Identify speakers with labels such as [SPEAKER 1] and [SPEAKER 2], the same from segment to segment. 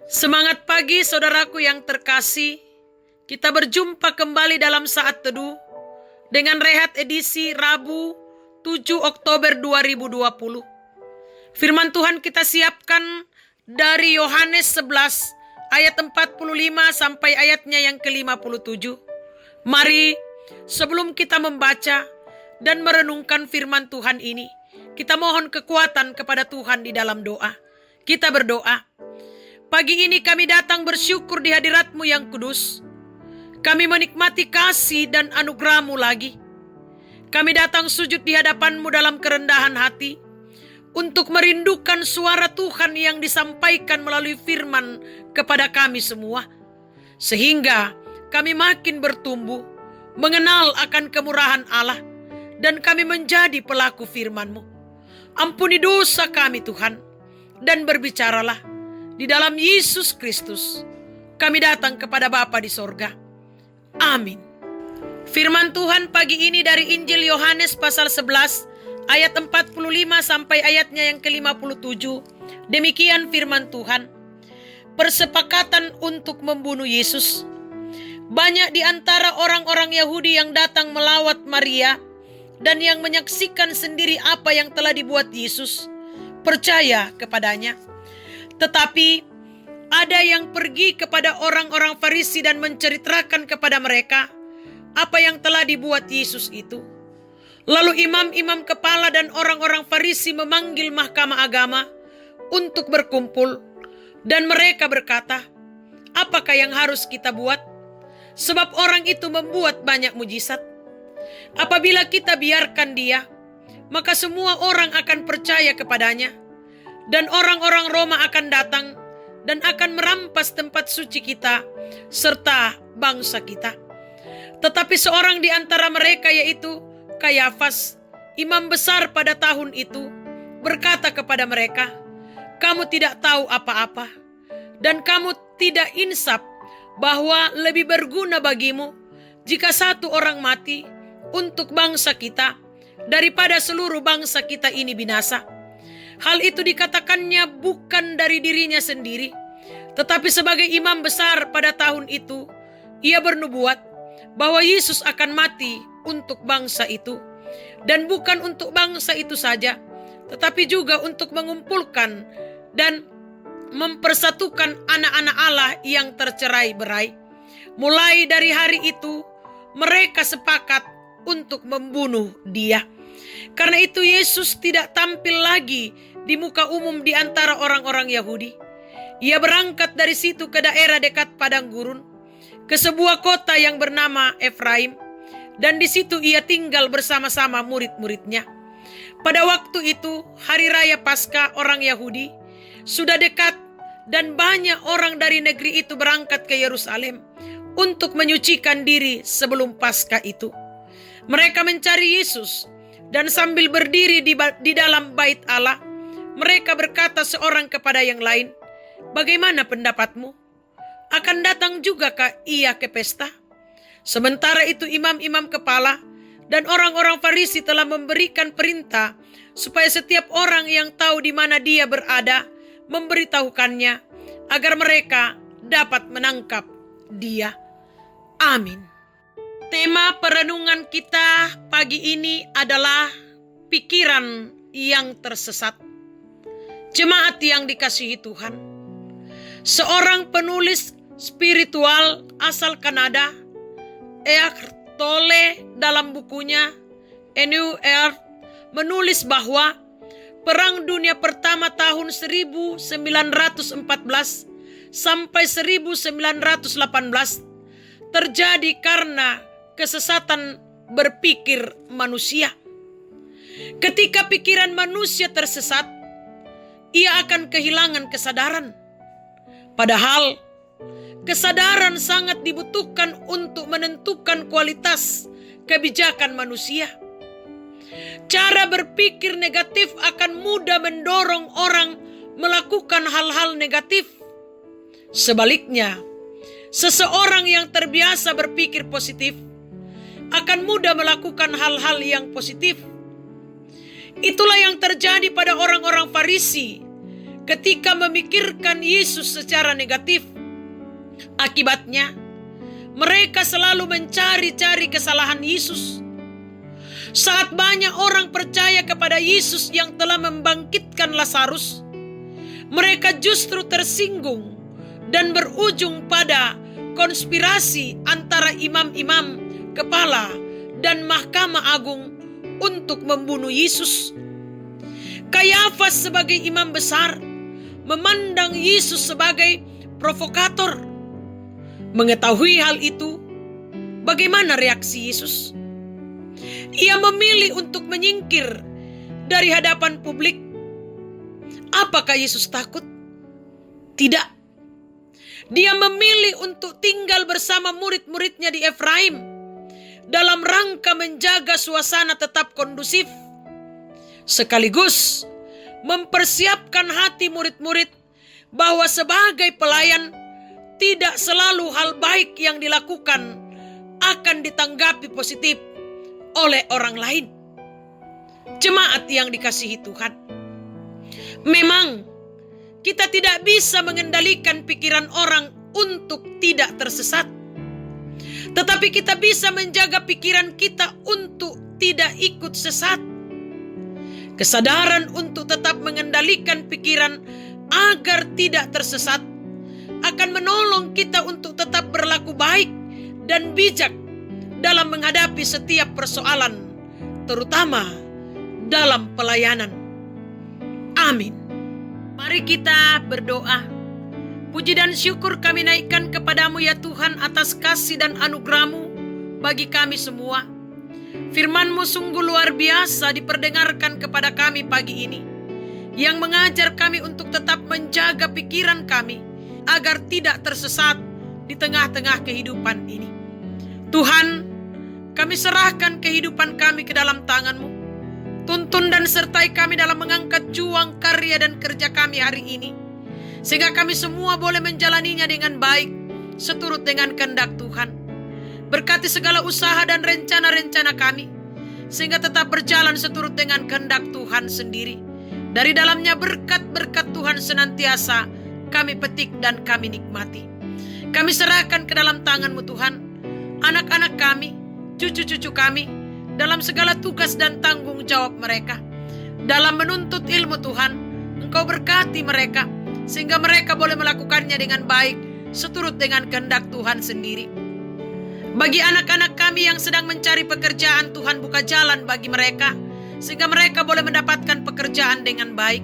[SPEAKER 1] Semangat pagi saudaraku yang terkasih. Kita berjumpa kembali dalam saat teduh dengan rehat edisi Rabu 7 Oktober 2020. Firman Tuhan kita siapkan dari Yohanes 11 ayat 45 sampai ayatnya yang ke-57. Mari sebelum kita membaca dan merenungkan firman Tuhan ini, kita mohon kekuatan kepada Tuhan di dalam doa. Kita berdoa. Pagi ini kami datang bersyukur di hadirat-Mu yang kudus. Kami menikmati kasih dan anugerah-Mu lagi. Kami datang sujud di hadapan-Mu dalam kerendahan hati untuk merindukan suara Tuhan yang disampaikan melalui firman kepada kami semua. Sehingga kami makin bertumbuh, mengenal akan kemurahan Allah, dan kami menjadi pelaku firman-Mu. Ampuni dosa kami Tuhan, dan berbicaralah. Di dalam Yesus Kristus, kami datang kepada Bapa di sorga. Amin. Firman Tuhan pagi ini dari Injil Yohanes pasal 11 ayat 45 sampai ayatnya yang ke-57. Demikian firman Tuhan. Persepakatan untuk membunuh Yesus. Banyak di antara orang-orang Yahudi yang datang melawat Maria dan yang menyaksikan sendiri apa yang telah dibuat Yesus, percaya kepadanya. Tetapi ada yang pergi kepada orang-orang Farisi dan menceritakan kepada mereka apa yang telah dibuat Yesus itu. Lalu imam-imam kepala dan orang-orang Farisi memanggil mahkamah agama untuk berkumpul. Dan mereka berkata, apakah yang harus kita buat? Sebab orang itu membuat banyak mujizat. Apabila kita biarkan dia, maka semua orang akan percaya kepadanya. Dan orang-orang Roma akan datang dan akan merampas tempat suci kita serta bangsa kita. Tetapi seorang di antara mereka, yaitu Kayafas, imam besar pada tahun itu, berkata kepada mereka, kamu tidak tahu apa-apa dan kamu tidak insaf bahwa lebih berguna bagimu jika satu orang mati untuk bangsa kita daripada seluruh bangsa kita ini binasa. Hal itu dikatakannya bukan dari dirinya sendiri, tetapi sebagai imam besar pada tahun itu, ia bernubuat bahwa Yesus akan mati untuk bangsa itu. Dan bukan untuk bangsa itu saja, tetapi juga untuk mengumpulkan dan mempersatukan anak-anak Allah yang tercerai-berai. Mulai dari hari itu, mereka sepakat untuk membunuh dia. Karena itu Yesus tidak tampil lagi di muka umum di antara orang-orang Yahudi. Ia berangkat dari situ ke daerah dekat padang gurun, ke sebuah kota yang bernama Efraim, dan di situ ia tinggal bersama-sama murid-muridnya. Pada waktu itu, hari raya Paskah orang Yahudi sudah dekat, dan banyak orang dari negeri itu berangkat ke Yerusalem untuk menyucikan diri sebelum Paskah itu. Mereka mencari Yesus, dan sambil berdiri di dalam bait Allah, mereka berkata seorang kepada yang lain, bagaimana pendapatmu? Akan datang jugakah ia ke pesta? Sementara itu imam-imam kepala dan orang-orang Farisi telah memberikan perintah supaya setiap orang yang tahu di mana dia berada memberitahukannya agar mereka dapat menangkap dia. Amin. Tema perenungan kita pagi ini adalah pikiran yang tersesat. Jemaat yang dikasihi Tuhan, seorang penulis spiritual asal Kanada, Eckhart Tolle, dalam bukunya A New Earth menulis bahwa Perang Dunia Pertama tahun 1914 sampai 1918 terjadi karena kesesatan berpikir manusia. Ketika pikiran manusia tersesat, ia akan kehilangan kesadaran. Padahal kesadaran sangat dibutuhkan untuk menentukan kualitas kebijakan manusia. Cara berpikir negatif akan mudah mendorong orang melakukan hal-hal negatif. Sebaliknya, seseorang yang terbiasa berpikir positif akan mudah melakukan hal-hal yang positif. Itulah yang terjadi pada orang-orang Farisi ketika memikirkan Yesus secara negatif. Akibatnya, mereka selalu mencari-cari kesalahan Yesus. Saat banyak orang percaya kepada Yesus yang telah membangkitkan Lazarus, mereka justru tersinggung dan berujung pada konspirasi antara imam-imam kepala dan Mahkamah Agung untuk membunuh Yesus. Kayafas sebagai imam besar memandang Yesus sebagai provokator. Mengetahui hal itu, bagaimana reaksi Yesus? Ia memilih untuk menyingkir dari hadapan publik. Apakah Yesus takut? Tidak. Dia memilih untuk tinggal bersama murid-muridnya di Efraim dalam rangka menjaga suasana tetap kondusif, sekaligus mempersiapkan hati murid-murid bahwa sebagai pelayan tidak selalu hal baik yang dilakukan akan ditanggapi positif oleh orang lain. Jemaat yang dikasihi Tuhan, memang kita tidak bisa mengendalikan pikiran orang untuk tidak tersesat. Tetapi kita bisa menjaga pikiran kita untuk tidak ikut sesat. Kesadaran untuk tetap mengendalikan pikiran agar tidak tersesat akan menolong kita untuk tetap berlaku baik dan bijak dalam menghadapi setiap persoalan, terutama dalam pelayanan. Amin. Mari kita berdoa. Puji dan syukur kami naikkan kepadamu ya Tuhan atas kasih dan anugerah-Mu bagi kami semua. Firman-Mu sungguh luar biasa diperdengarkan kepada kami pagi ini, yang mengajar kami untuk tetap menjaga pikiran kami agar tidak tersesat di tengah-tengah kehidupan ini. Tuhan, kami serahkan kehidupan kami ke dalam tangan-Mu. Tuntun dan sertai kami dalam mengangkat juang, karya dan kerja kami hari ini, sehingga kami semua boleh menjalaninya dengan baik, seturut dengan kehendak Tuhan. Berkati segala usaha dan rencana-rencana kami, sehingga tetap berjalan seturut dengan kehendak Tuhan sendiri. Dari dalamnya berkat-berkat Tuhan senantiasa kami petik dan kami nikmati. Kami serahkan ke dalam tangan-Mu Tuhan, anak-anak kami, cucu-cucu kami, dalam segala tugas dan tanggung jawab mereka. Dalam menuntut ilmu Tuhan, Engkau berkati mereka, sehingga mereka boleh melakukannya dengan baik, seturut dengan kehendak Tuhan sendiri. Bagi anak-anak kami yang sedang mencari pekerjaan, Tuhan buka jalan bagi mereka, sehingga mereka boleh mendapatkan pekerjaan dengan baik.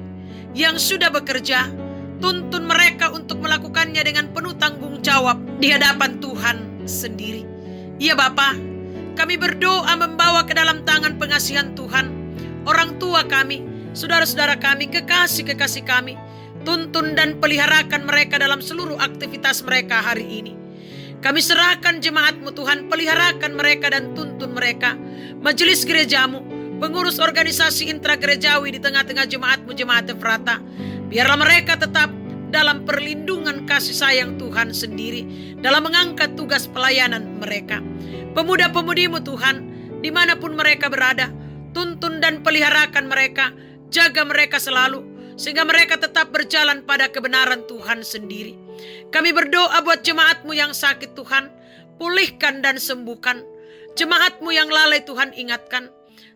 [SPEAKER 1] Yang sudah bekerja, tuntun mereka untuk melakukannya dengan penuh tanggung jawab di hadapan Tuhan sendiri. Ya Bapa, kami berdoa membawa ke dalam tangan pengasihan Tuhan orang tua kami, saudara-saudara kami, kekasih-kekasih kami. Tuntun dan peliharakan mereka dalam seluruh aktivitas mereka hari ini. Kami serahkan jemaat-Mu Tuhan, peliharakan mereka dan tuntun mereka. Majelis gereja-Mu, pengurus organisasi intragerejawi di tengah-tengah jemaat-Mu, jemaat Efrata. Biarlah mereka tetap dalam perlindungan kasih sayang Tuhan sendiri dalam mengangkat tugas pelayanan mereka. Pemuda-pemudi-Mu Tuhan, dimanapun mereka berada, tuntun dan peliharakan mereka, jaga mereka selalu, sehingga mereka tetap berjalan pada kebenaran Tuhan sendiri. Kami berdoa buat jemaat-Mu yang sakit Tuhan, pulihkan dan sembuhkan. Jemaat-Mu yang lalai Tuhan ingatkan.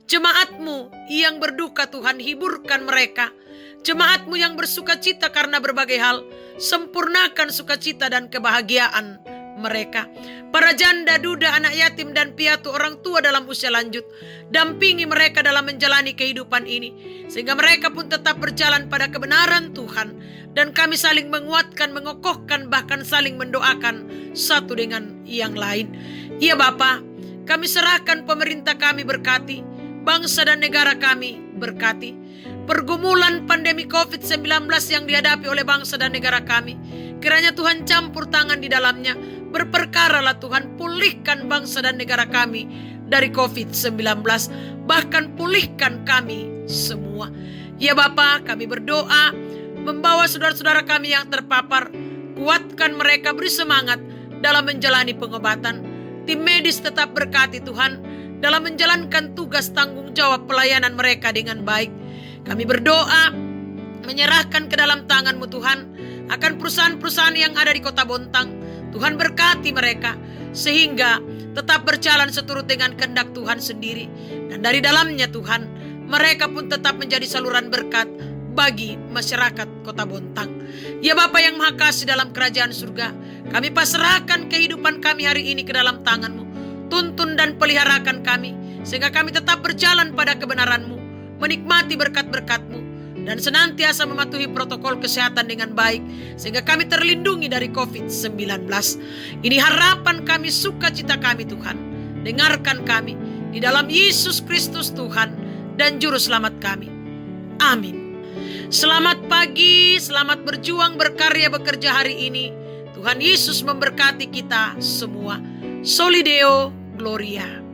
[SPEAKER 1] Jemaat-Mu yang berduka Tuhan hiburkan mereka. Jemaat-Mu yang bersuka cita karena berbagai hal, sempurnakan sukacita dan kebahagiaan mereka. Para janda, duda, anak yatim dan piatu, orang tua dalam usia lanjut, dampingi mereka dalam menjalani kehidupan ini, sehingga mereka pun tetap berjalan pada kebenaran Tuhan. Dan kami saling menguatkan, mengokohkan, bahkan saling mendoakan satu dengan yang lain. Ya Bapa, kami serahkan pemerintah kami berkati, bangsa dan negara kami berkati. Pergumulan pandemi COVID-19 yang dihadapi oleh bangsa dan negara kami, kiranya Tuhan campur tangan di dalamnya. Berperkaralah Tuhan, pulihkan bangsa dan negara kami dari COVID-19. Bahkan pulihkan kami semua. Ya Bapa, kami berdoa membawa saudara-saudara kami yang terpapar. Kuatkan mereka, beri semangat dalam menjalani pengobatan. Tim medis tetap berkati Tuhan dalam menjalankan tugas tanggung jawab pelayanan mereka dengan baik. Kami berdoa menyerahkan ke dalam tangan-Mu Tuhan akan perusahaan-perusahaan yang ada di Kota Bontang. Tuhan berkati mereka sehingga tetap berjalan seturut dengan kehendak Tuhan sendiri. Dan dari dalamnya Tuhan, mereka pun tetap menjadi saluran berkat bagi masyarakat Kota Bontang. Ya Bapa yang Maha Kasih dalam kerajaan surga, kami pasrahkan kehidupan kami hari ini ke dalam tangan-Mu. Tuntun dan peliharakan kami, sehingga kami tetap berjalan pada kebenaran-Mu, menikmati berkat-berkat-Mu, dan senantiasa mematuhi protokol kesehatan dengan baik, sehingga kami terlindungi dari COVID-19. Ini harapan kami, sukacita kami Tuhan. Dengarkan kami di dalam Yesus Kristus Tuhan dan Juru Selamat kami. Amin. Selamat pagi, selamat berjuang, berkarya, bekerja hari ini. Tuhan Yesus memberkati kita semua. Soli Deo Gloria.